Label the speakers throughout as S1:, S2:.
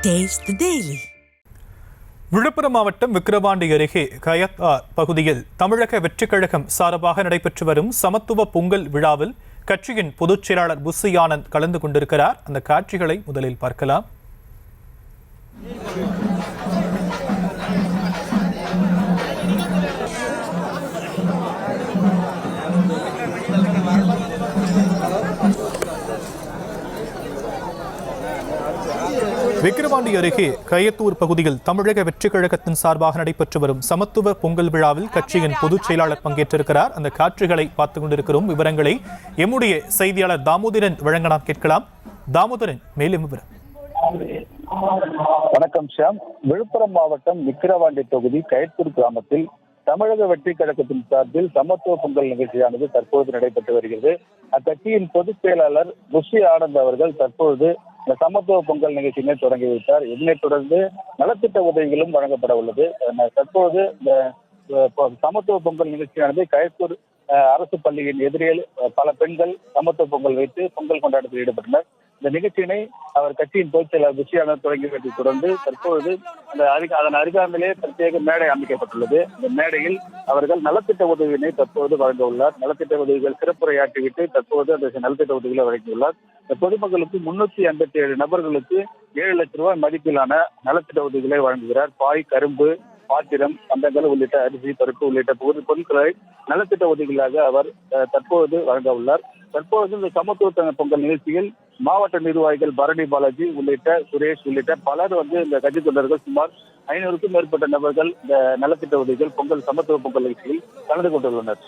S1: Taste the Daily.
S2: Villupuram மாவட்டம் விக்கிரவாண்டி அருகே கயத்தார் பகுதியில் தமிழக வெற்றிக் கழகம் சார்பாக நடைபெற்று வரும் சமத்துவ பொங்கல் விழாவில் கட்சியின் பொதுச் செயலாளர் புஸ்ஸி ஆனந்த் கலந்து கொண்டிருக்கிறார். அந்த காட்சிகளை முதலில் பார்க்கலாம். விக்கிரவாண்டி அருகே கயத்தூர் பகுதியில் தமிழக வெற்றிக் கழகத்தின் சார்பாக நடைபெற்று வரும் சமத்துவ பொங்கல் விழாவில் கட்சியின் பொதுச் செயலாளர் பங்கேற்றிருக்கிறார். அந்த காட்சிகளை பார்த்துக் கொண்டிருக்கிறோம். விவரங்களை எம்முடைய செய்தியாளர் தாமோதரன் வழங்க நாம் கேட்கலாம். தாமோதரன், மேலும் விவரம்.
S3: வணக்கம் ஷியாம். விழுப்புரம் மாவட்டம் விக்கிரவாண்டி தொகுதி கயத்தூர் கிராமத்தில் தமிழக வெற்றிக் கழகத்தின் சார்பில் சமத்துவ பொங்கல் நிகழ்ச்சியானது தற்போது நடைபெற்று வருகிறது. அக்கட்சியின் பொதுச் செயலாளர் புஸ்ஸி ஆனந்த் அவர்கள் தற்போது இந்த சமத்துவ பொங்கல் நிகழ்ச்சியினை தொடங்கி வைத்தார். இதனைத் தொடர்ந்து நலத்திட்ட உதவிகளும் வழங்கப்பட உள்ளது. தற்போது இந்த சமத்துவ பொங்கல் நிகழ்ச்சியானது கயத்தூர் அரசு பள்ளியின் எதிரில் பல பெண்கள் சமத்துவ பொங்கல் வைத்து பொங்கல் கொண்டாட்டத்தில் ஈடுபட்டனர். இந்த நிகழ்ச்சியினை அவர் கட்சியின் பொதுச் செயலாளர் புஸ்ஸி ஆனந்த் தொடங்கி வைத்து தொடர்ந்து தற்போது அதன் அருகாமையிலே பிரத்யேக மேடை அமைக்கப்பட்டுள்ளது. இந்த மேடையில் அவர்கள் நலத்திட்ட உதவியினை தற்போது வழங்க உள்ளார். நலத்திட்ட உதவிகள் சிறப்புரையாற்றிவிட்டு தற்போது அந்த நலத்திட்ட உதவிகளை வழங்கியுள்ளார். இந்த பொதுமக்களுக்கு 357 நபர்களுக்கு 7 லட்சம் ரூபாய் மதிப்பிலான நலத்திட்ட உதவிகளை வழங்குகிறார். பாய், கரும்பு, பாத்திரம், பந்தங்கள் உள்ளிட்ட அரிசி, பருப்பு உள்ளிட்ட பொருட்களை நலத்திட்ட உதவிகளாக அவர் தற்போது வழங்க உள்ளார். தற்போது இந்த சமத்துவ பொங்கல் நிகழ்ச்சியில் மாவட்ட நிர்வாகிகள் பரணி பாலாஜி உள்ளிட்ட சுரேஷ் உள்ளிட்ட பலர் இந்த கட்சி தொண்டர்கள் சுமார் 500க்கும் மேற்பட்ட நபர்கள் இந்த நலத்திட்ட உதவிகள் பொங்கல் சமத்துவ பொங்கல் நிகழ்ச்சியில் கலந்து கொண்டுள்ளனர்.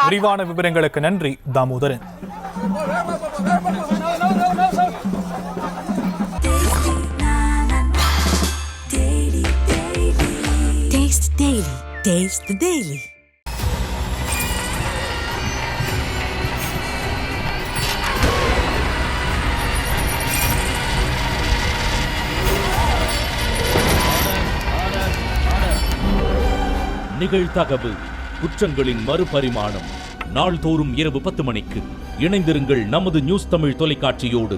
S2: விரிவான விவரங்களுக்கு நன்றி தாமோதரன்.
S1: Taste the Daily.
S4: நிகழ்தகவு குற்றங்களின் மறுபரிமாணம். நாள்தோறும் இரவு 10 மணிக்கு இணைந்திருங்கள் நமது நியூஸ் தமிழ் தொலைக்காட்சியோடு.